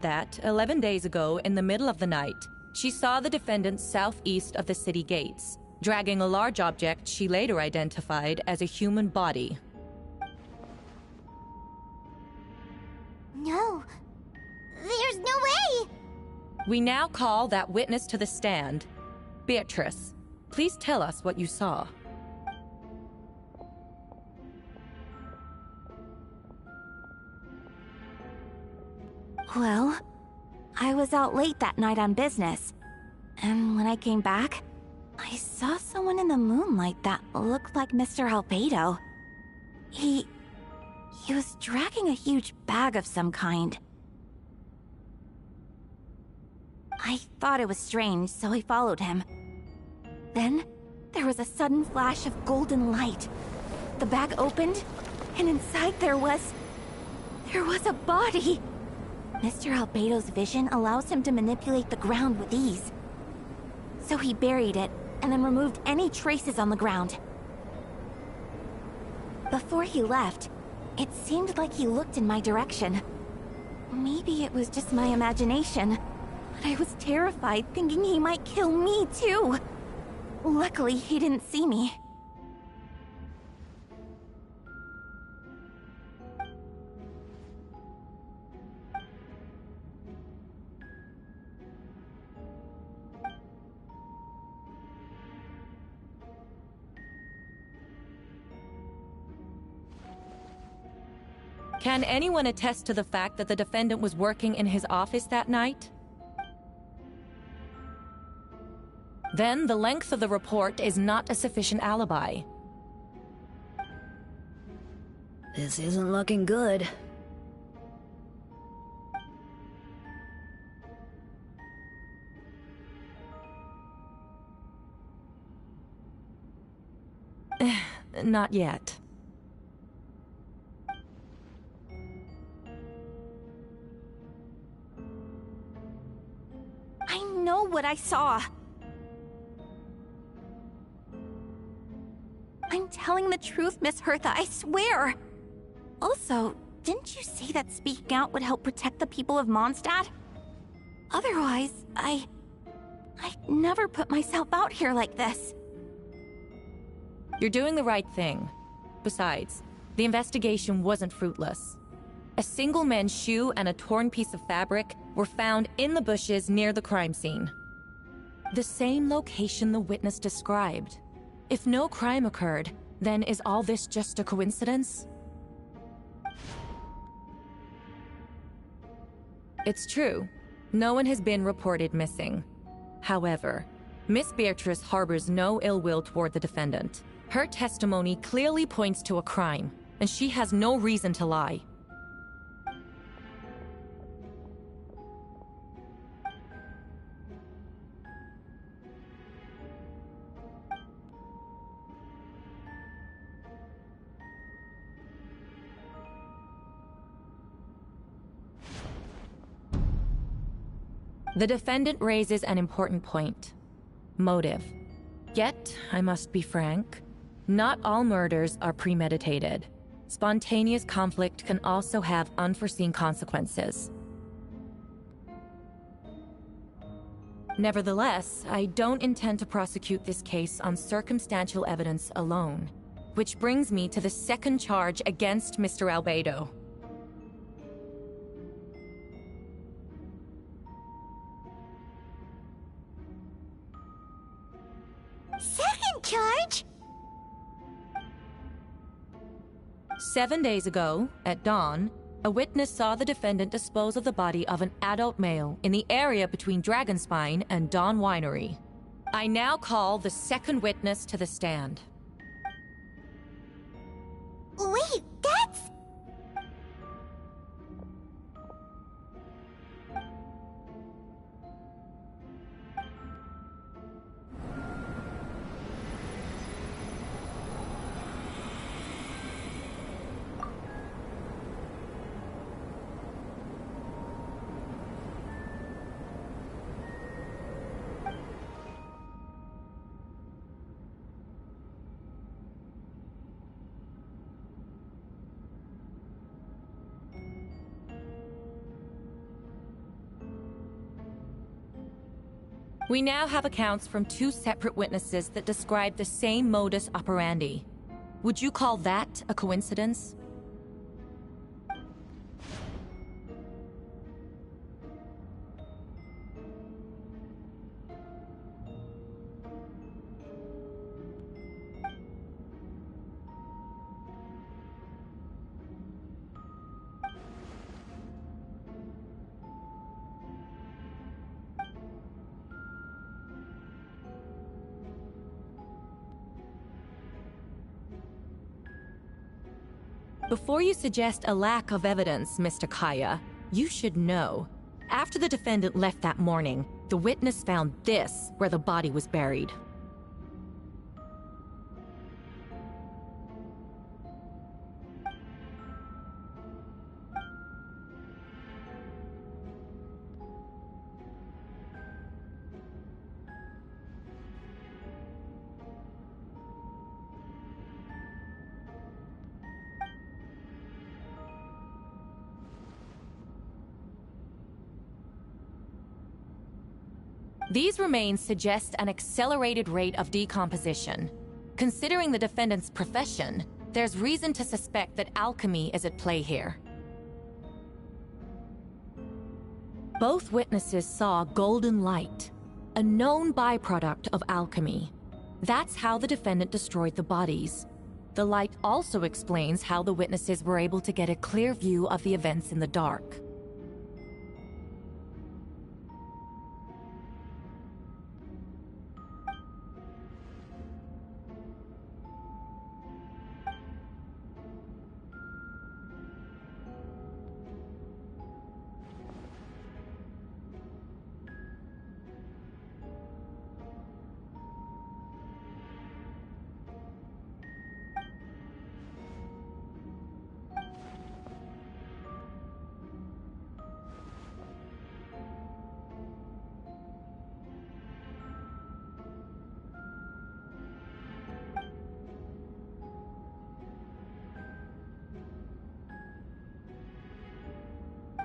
that 11 days ago, in the middle of the night, she saw the defendant southeast of the city gates, dragging a large object she later identified as a human body. No. There's no way! We now call that witness to the stand. Beatrice, please tell us what you saw. Well, I was out late that night on business, and when I came back, I saw someone in the moonlight that looked like Mr. Albedo. He was dragging a huge bag of some kind. I thought it was strange, so I followed him. Then, there was a sudden flash of golden light. The bag opened, and inside there was a body! Mr. Albedo's vision allows him to manipulate the ground with ease. So he buried it, and then removed any traces on the ground. Before he left, it seemed like he looked in my direction. Maybe it was just my imagination, but I was terrified thinking he might kill me too. Luckily, he didn't see me. Can anyone attest to the fact that the defendant was working in his office that night? Then the length of the report is not a sufficient alibi. This isn't looking good. Not yet. I know what I saw. I'm telling the truth, Miss Hertha, I swear! Also, didn't you say that speaking out would help protect the people of Mondstadt? Otherwise, I'd never put myself out here like this. You're doing the right thing. Besides, the investigation wasn't fruitless. A single man's shoe and a torn piece of fabric were found in the bushes near the crime scene. The same location the witness described. If no crime occurred, then is all this just a coincidence? It's true. No one has been reported missing. However, Miss Beatrice harbors no ill will toward the defendant. Her testimony clearly points to a crime, and she has no reason to lie. The defendant raises an important point. Motive. Yet, I must be frank, not all murders are premeditated. Spontaneous conflict can also have unforeseen consequences. Nevertheless, I don't intend to prosecute this case on circumstantial evidence alone. Which brings me to the second charge against Mr. Albedo. Second charge? 7 days ago, at dawn, a witness saw the defendant dispose of the body of an adult male in the area between Dragonspine and Dawn Winery. I now call the second witness to the stand. Wait, that's... We now have accounts from two separate witnesses that describe the same modus operandi. Would you call that a coincidence? Before you suggest a lack of evidence, Mr. Kaeya, you should know. After the defendant left that morning, the witness found this where the body was buried. These remains suggest an accelerated rate of decomposition. Considering the defendant's profession, there's reason to suspect that alchemy is at play here. Both witnesses saw golden light, a known byproduct of alchemy. That's how the defendant destroyed the bodies. The light also explains how the witnesses were able to get a clear view of the events in the dark.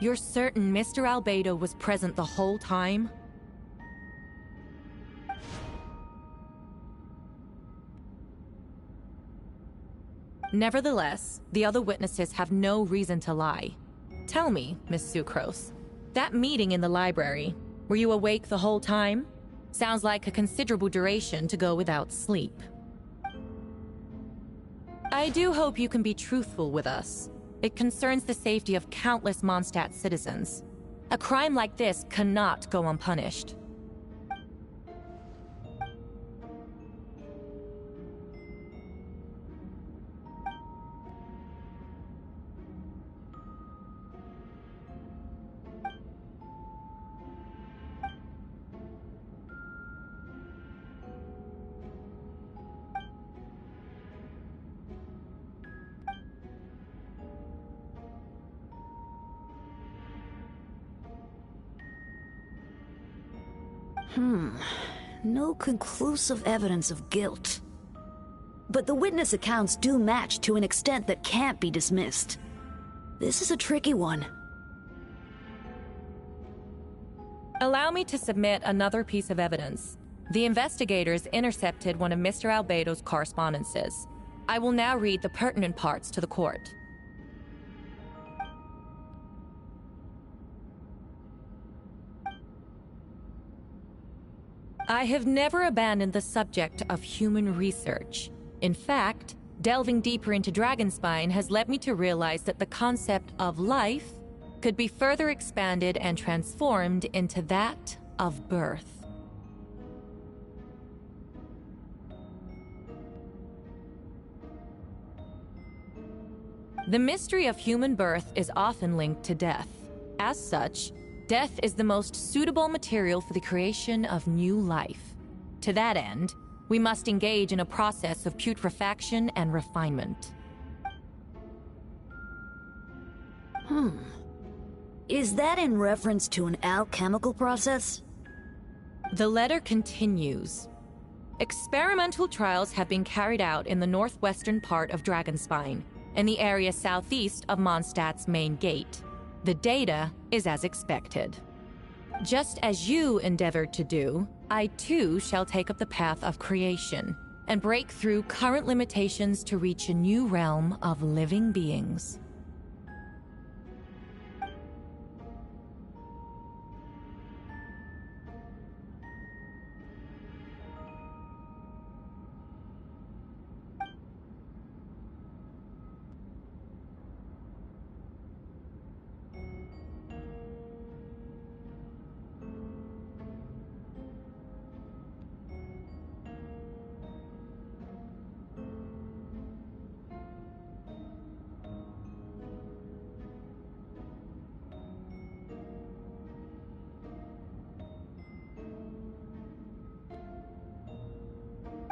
You're certain Mr. Albedo was present the whole time? Nevertheless, the other witnesses have no reason to lie. Tell me, Miss Sucrose, that meeting in the library, were you awake the whole time? Sounds like a considerable duration to go without sleep. I do hope you can be truthful with us. It concerns the safety of countless Mondstadt citizens. A crime like this cannot go unpunished. No conclusive evidence of guilt. But the witness accounts do match to an extent that can't be dismissed. This is a tricky one. Allow me to submit another piece of evidence. The investigators intercepted one of Mr. Albedo's correspondences. I will now read the pertinent parts to the court. I have never abandoned the subject of human research. In fact, delving deeper into Dragonspine has led me to realize that the concept of life could be further expanded and transformed into that of birth. The mystery of human birth is often linked to death. As such, death is the most suitable material for the creation of new life. To that end, we must engage in a process of putrefaction and refinement. Is that in reference to an alchemical process? The letter continues. Experimental trials have been carried out in the northwestern part of Dragonspine, in the area southeast of Mondstadt's main gate. The data is as expected. Just as you endeavored to do, I too shall take up the path of creation and break through current limitations to reach a new realm of living beings.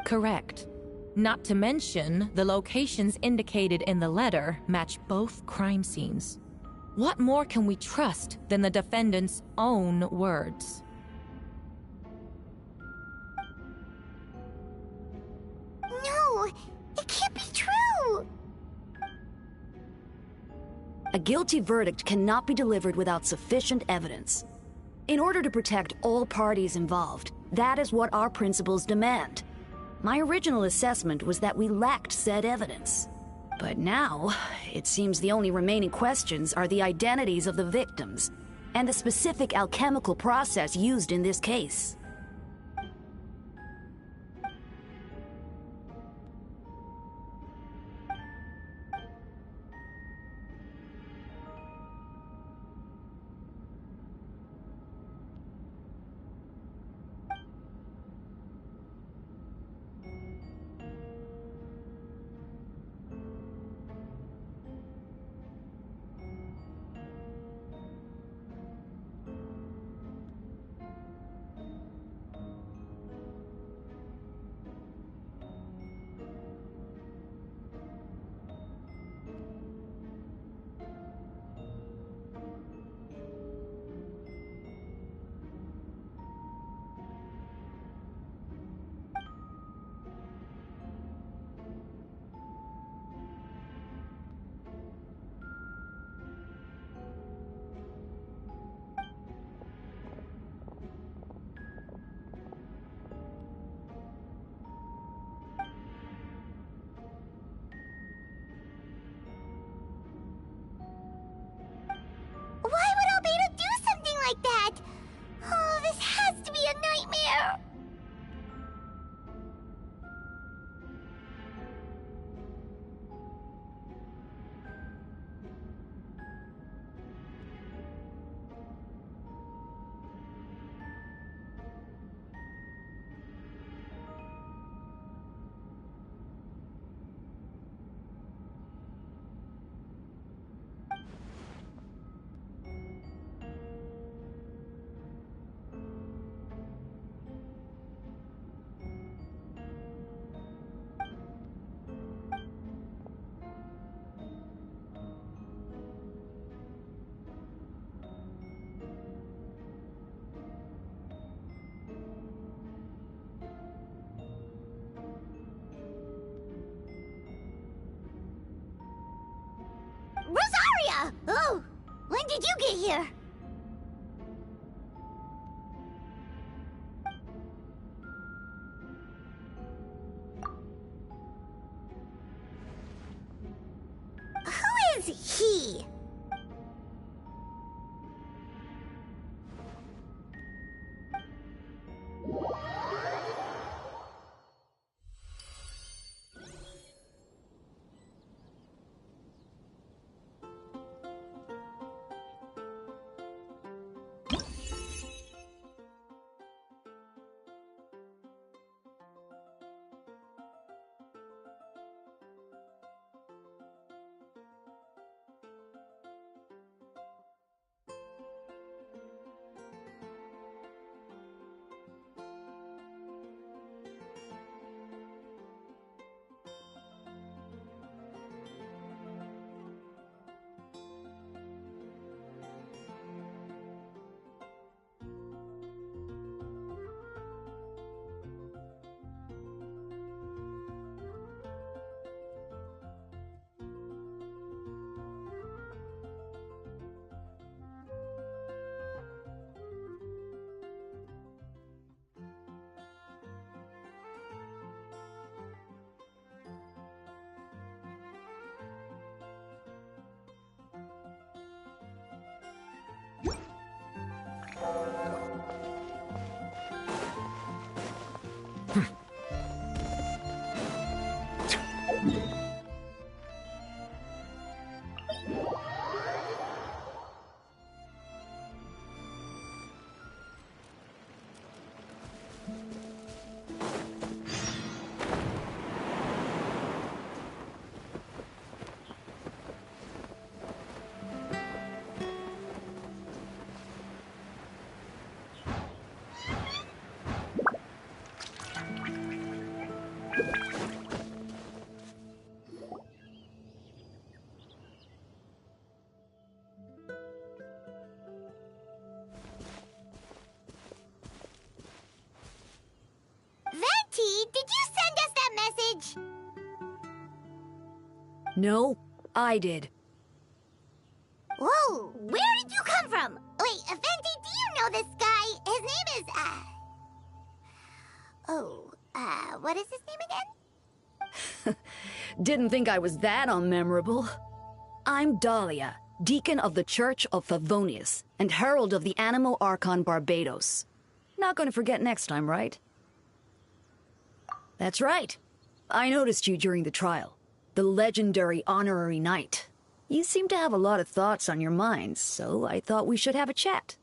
Correct. Not to mention, the locations indicated in the letter match both crime scenes. What more can we trust than the defendant's own words? No, it can't be true. A guilty verdict cannot be delivered without sufficient evidence. In order to protect all parties involved, that is what our principles demand. My original assessment was that we lacked said evidence. But now, it seems the only remaining questions are the identities of the victims and the specific alchemical process used in this case. Why would Albedo do something like that? Oh, this has to be a nightmare. Rosaria! Oh, when did you get here? Who is he? Venti, did you send us that message? No, I did. Whoa, where did you come from? Wait, Venti, do you know this guy? His name is, what is his name again? Didn't think I was that unmemorable. I'm Dahlia, Deacon of the Church of Favonius, and Herald of the Animo Archon Barbados. Not gonna forget next time, right? That's right. I noticed you during the trial. The legendary honorary knight. You seem to have a lot of thoughts on your mind, so I thought we should have a chat.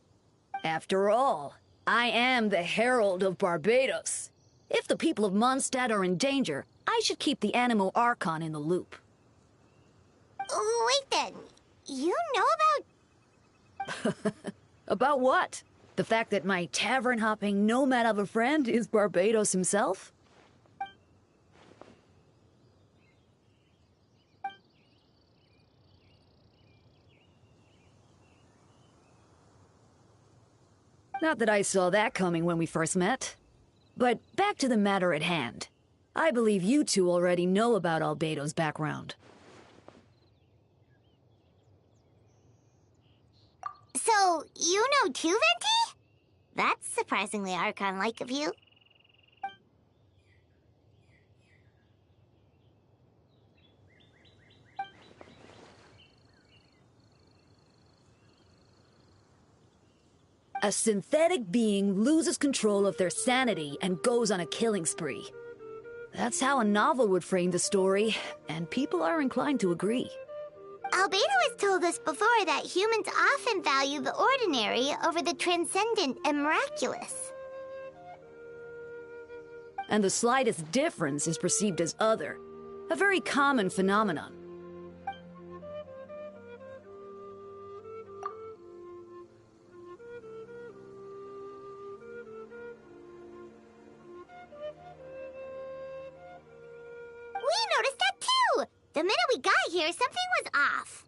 After all, I am the Herald of Barbados. If the people of Mondstadt are in danger, I should keep the Animo Archon in the loop. Wait then, you know about... About what? The fact that my tavern-hopping nomad of a friend is Barbados himself? Not that I saw that coming when we first met. But back to the matter at hand. I believe you two already know about Albedo's background. So, you know too, Venti? That's surprisingly Archon-like of you. A synthetic being loses control of their sanity and goes on a killing spree. That's how a novel would frame the story, and people are inclined to agree. Albedo has told us before that humans often value the ordinary over the transcendent and miraculous. And the slightest difference is perceived as other. A very common phenomenon. We noticed that too! The minute we got here, something was off.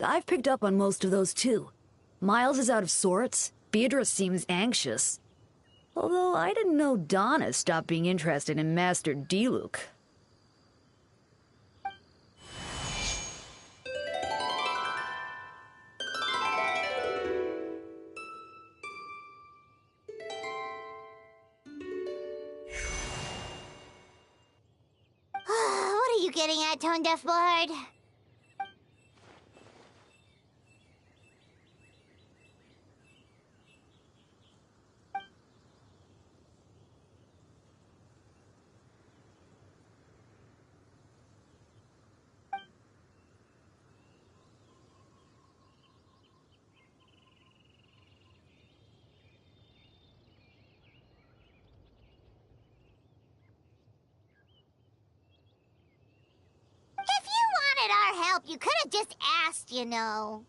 I've picked up on most of those too. Miles is out of sorts. Beatrice seems anxious. Although I didn't know Donna stopped being interested in Master Diluc. What are you getting at, Tone Deaf Board? If you wanted our help, you could have just asked, you know.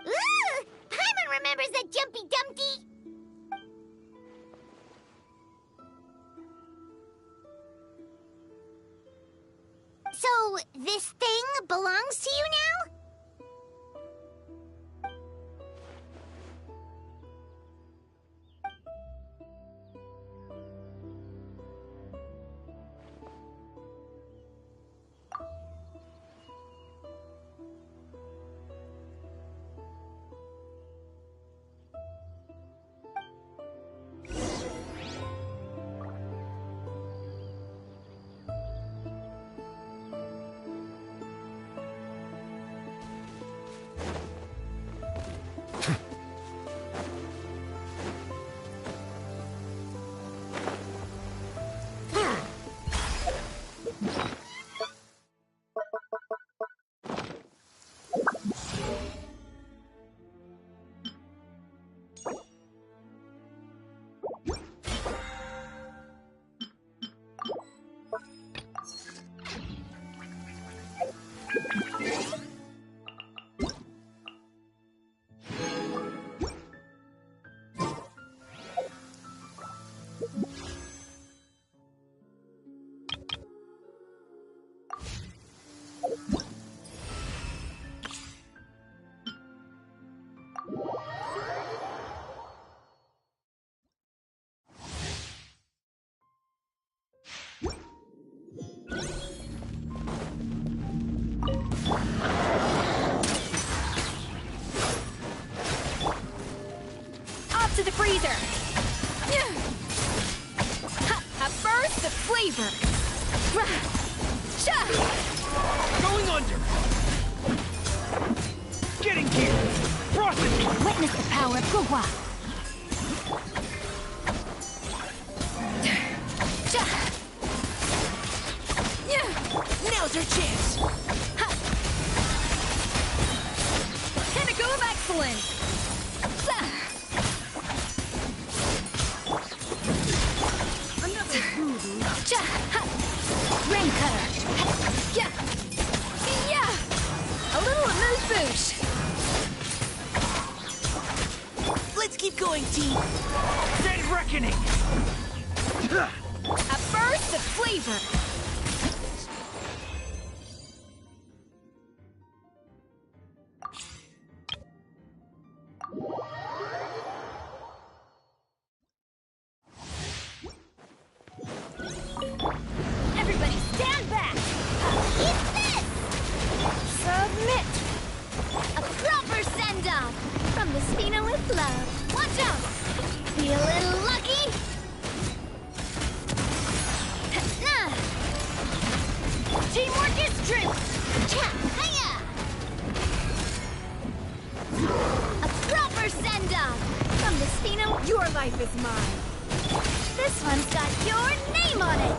Ooh! Paimon remembers that Jumpy Dumpty! So, this thing belongs to you now? Off to the freezer! A burst of flavor! Going under! Getting gear! Processing! Witness the power of Gugwa! Now's our chance! Pinnacle of excellence! Another voodoo! Rain cutter! Yeah! A little amuse-bouche! Let's keep going, team! Dead reckoning! A burst of flavor! Everybody stand back! Eat this! Submit! A proper send-off! From the Spina with love! Watch out! Feeling lucky? Nah. Teamwork is true! Kaeya! A proper send-off! From the Spina... Your life is mine! This one's got your name on it!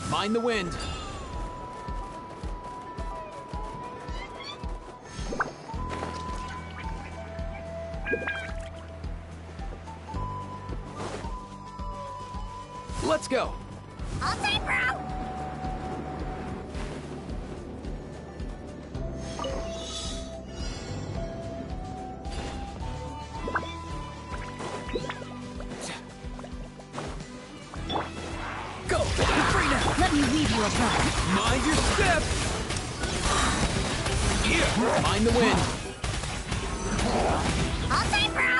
Mind the wind! Let's go! All time, bro! Go! You're free now! Let me weave you a bow. Mind your step! Here! Mind the wind! All time, bro!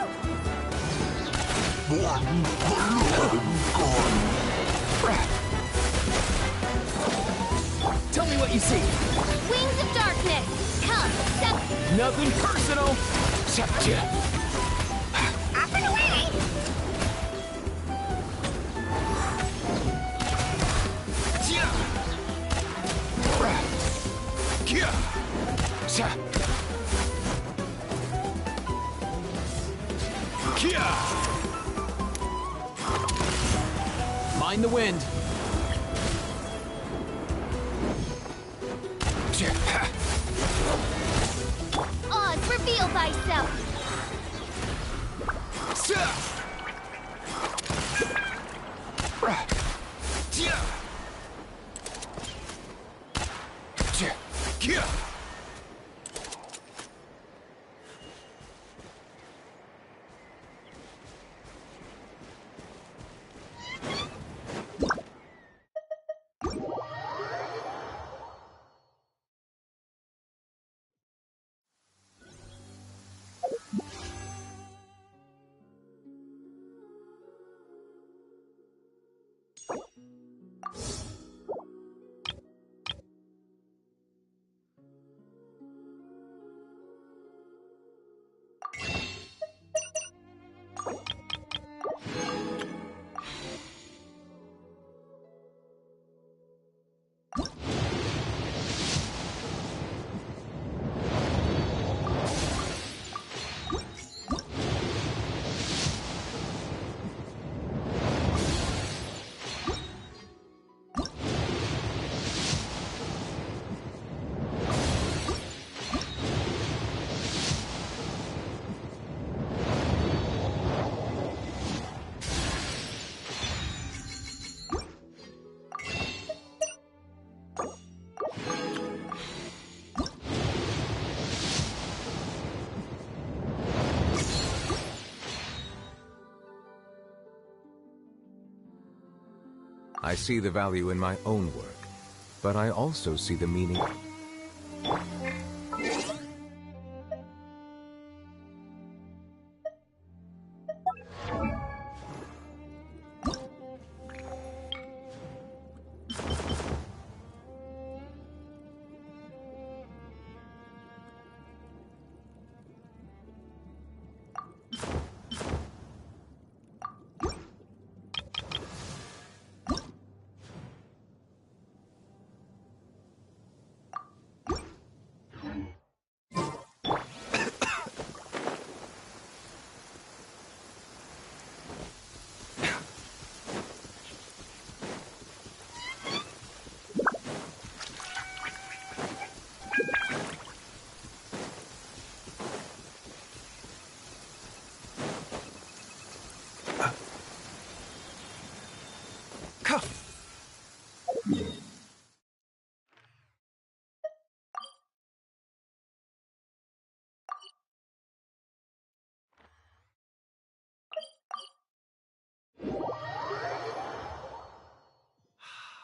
Tell me what you see! Wings of darkness! Come, step... Nothing personal! Up and away! Mind the wind! Oz, reveal thyself! I see the value in my own work, but I also see the meaning.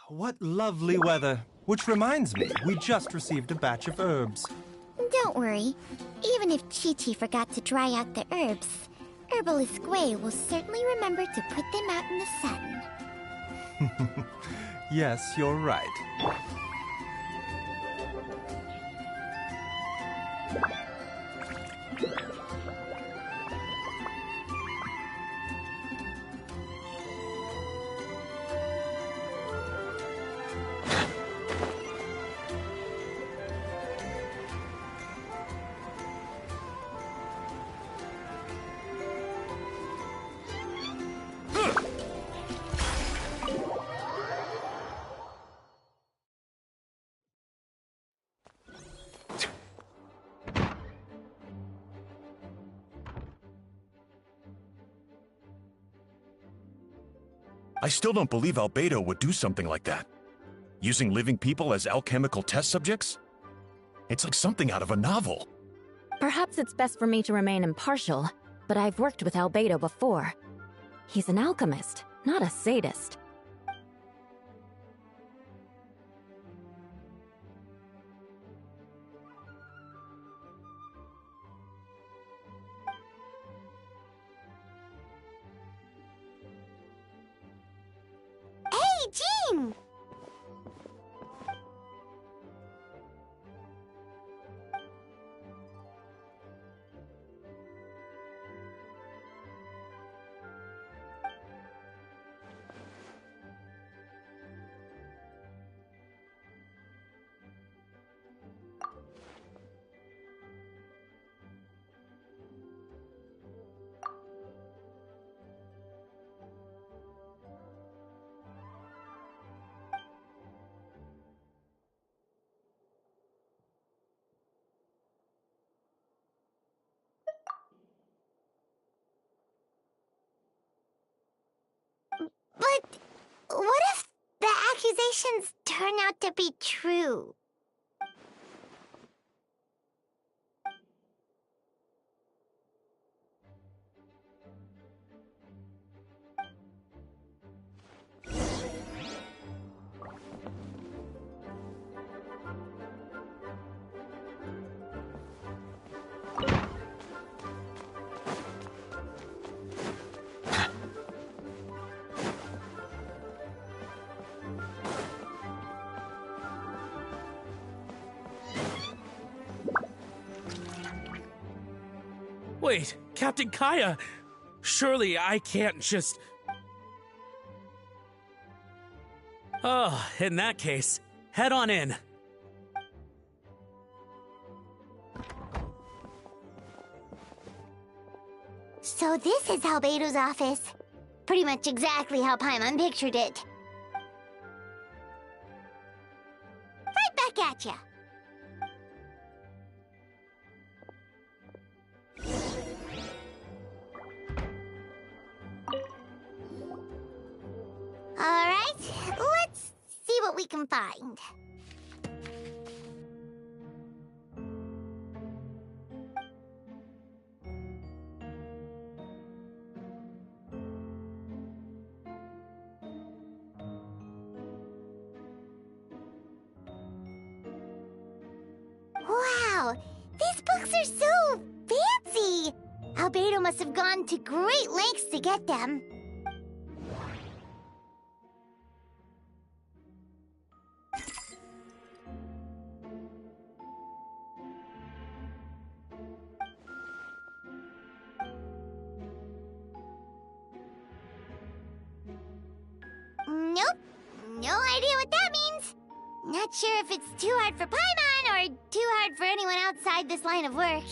What lovely weather. Which reminds me, we just received a batch of herbs. Don't worry. Even if Chi-Chi forgot to dry out the herbs, Herbalist Gui will certainly remember to put them out in the sun. Yes, you're right. I still don't believe Albedo would do something like that. Using living people as alchemical test subjects? It's like something out of a novel. Perhaps it's best for me to remain impartial, but I've worked with Albedo before. He's an alchemist, not a sadist. Hey, Jean! But what if the accusations turn out to be true? Wait, Captain Kaeya! Surely I can't just... Oh, in that case, head on in. So this is Albedo's office. Pretty much exactly how Paimon pictured it. Right back at ya. Alright, let's see what we can find. Wow! These books are so fancy! Albedo must have gone to great lengths to get them. Nope. No idea what that means. Not sure if it's too hard for Paimon or too hard for anyone outside this line of work.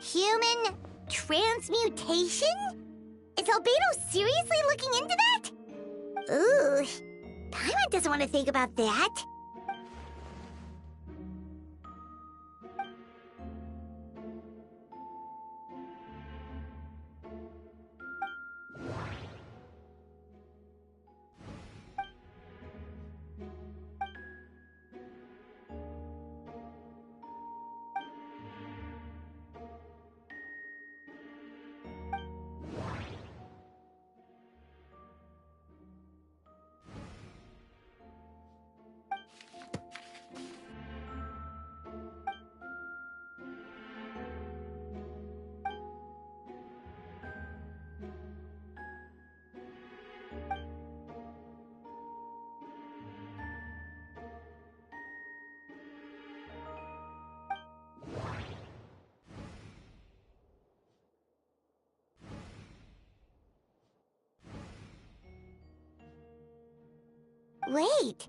Human transmutation? Is Albedo seriously looking into that? Ooh, Paimon doesn't want to think about that. Wait,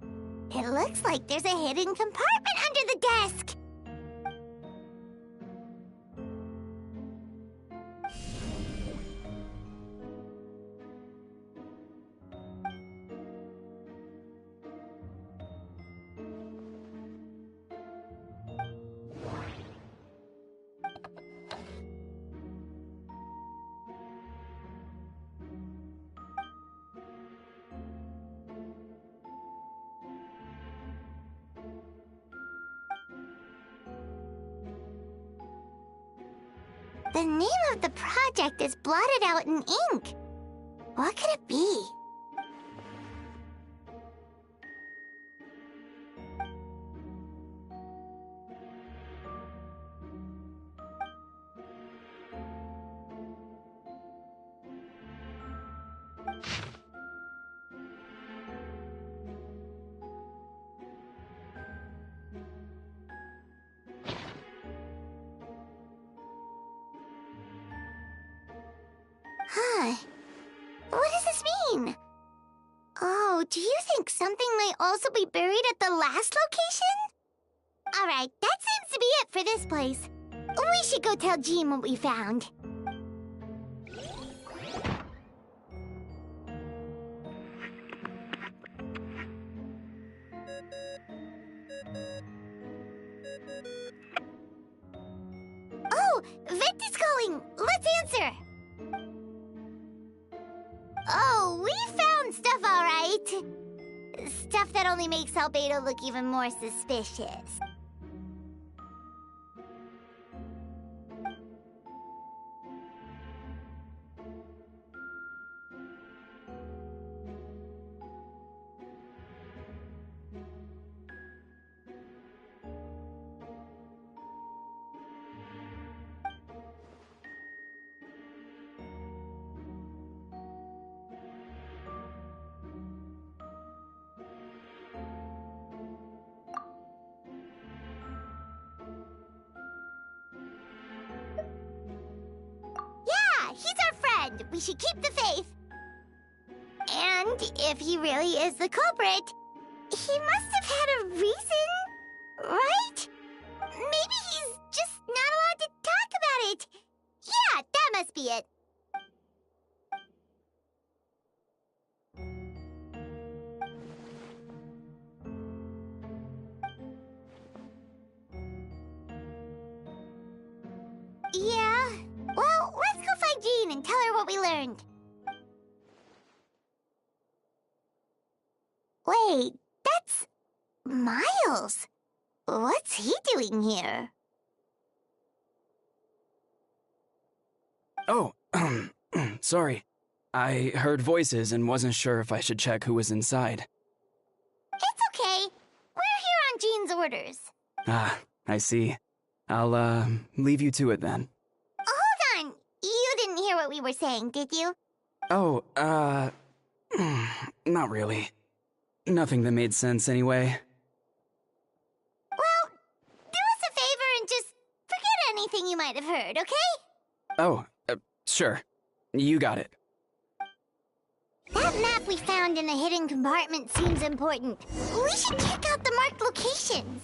it looks like there's a hidden compartment under the desk. The name of the project is blotted out in ink. What could it be? Huh. What does this mean? Oh, do you think something might also be buried at the last location? Alright, that seems to be it for this place. We should go tell Jean what we found. Oh, Vector's calling! Let's answer! Oh, we found stuff, all right. Stuff that only makes Albedo look even more suspicious. He's our friend. We should keep the faith. And if he really is the culprit, He must have had a reason, right? Maybe he's just not allowed to talk about it. Yeah, that must be it. Yeah. Well, let's go find Jean and tell her what we learned. Wait, that's Miles. What's he doing here? Oh, sorry. I heard voices and wasn't sure if I should check who was inside. It's okay. We're here on Jean's orders. Ah, I see. I'll, leave you to it then. Hold on. You didn't hear what we were saying, did you? Oh, not really. Nothing that made sense anyway. Well, do us a favor and just forget anything you might have heard, okay? Oh, sure. You got it. That map we found in the hidden compartment seems important. We should check out the marked locations.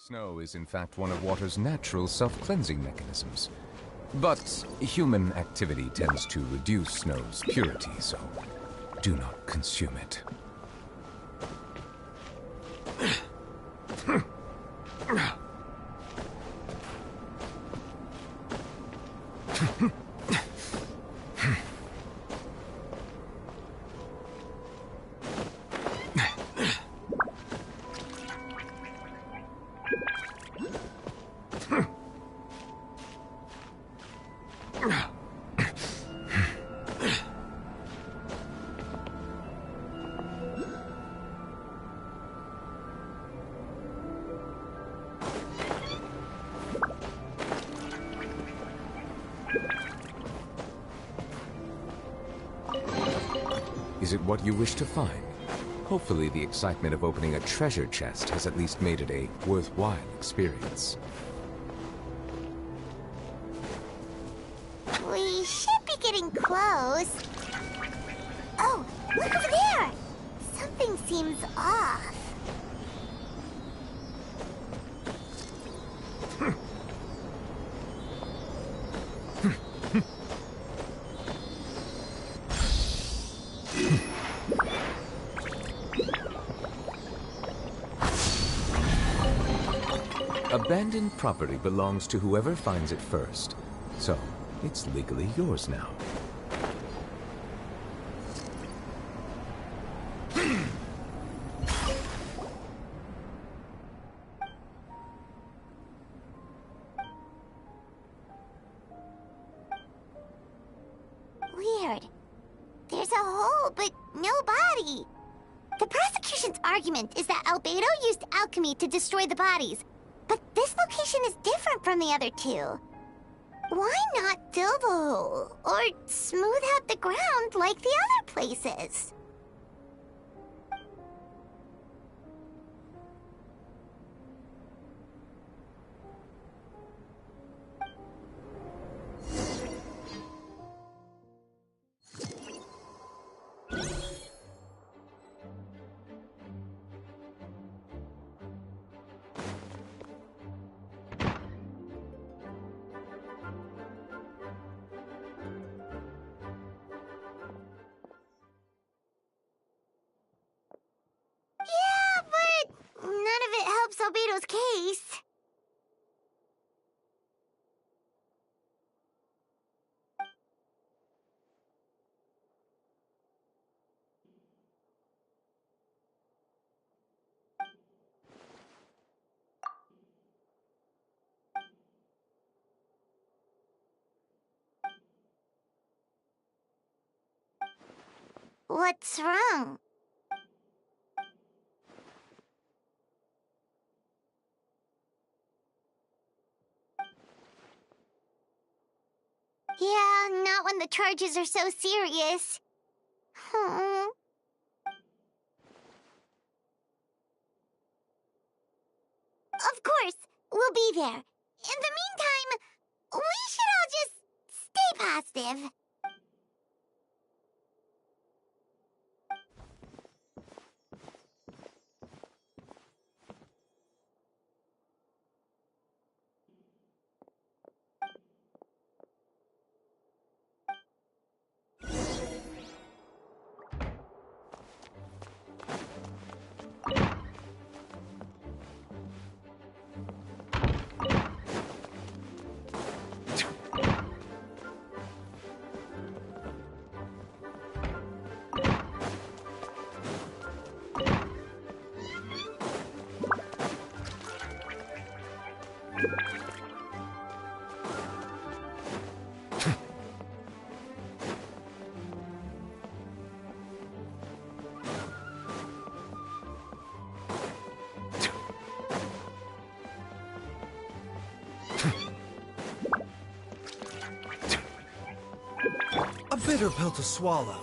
Snow is in fact one of water's natural self-cleansing mechanisms. But human activity tends to reduce snow's purity, so do not consume it. Is it what you wish to find? Hopefully the excitement of opening a treasure chest has at least made it a worthwhile experience. We should be getting close. Oh, look over there! Something seems off. Abandoned property belongs to whoever finds it first, so it's legally yours now. Weird. There's a hole, but no body. The prosecution's argument is that Albedo used alchemy to destroy the bodies, but this location is different from the other two. Why not fill the hole, or smooth out the ground like the other places? Yeah, but none of it helps Albedo's case. What's wrong? Yeah, not when the charges are so serious. Hmm. Of course, we'll be there. In the meantime, we should all just stay positive. A bitter pill to swallow.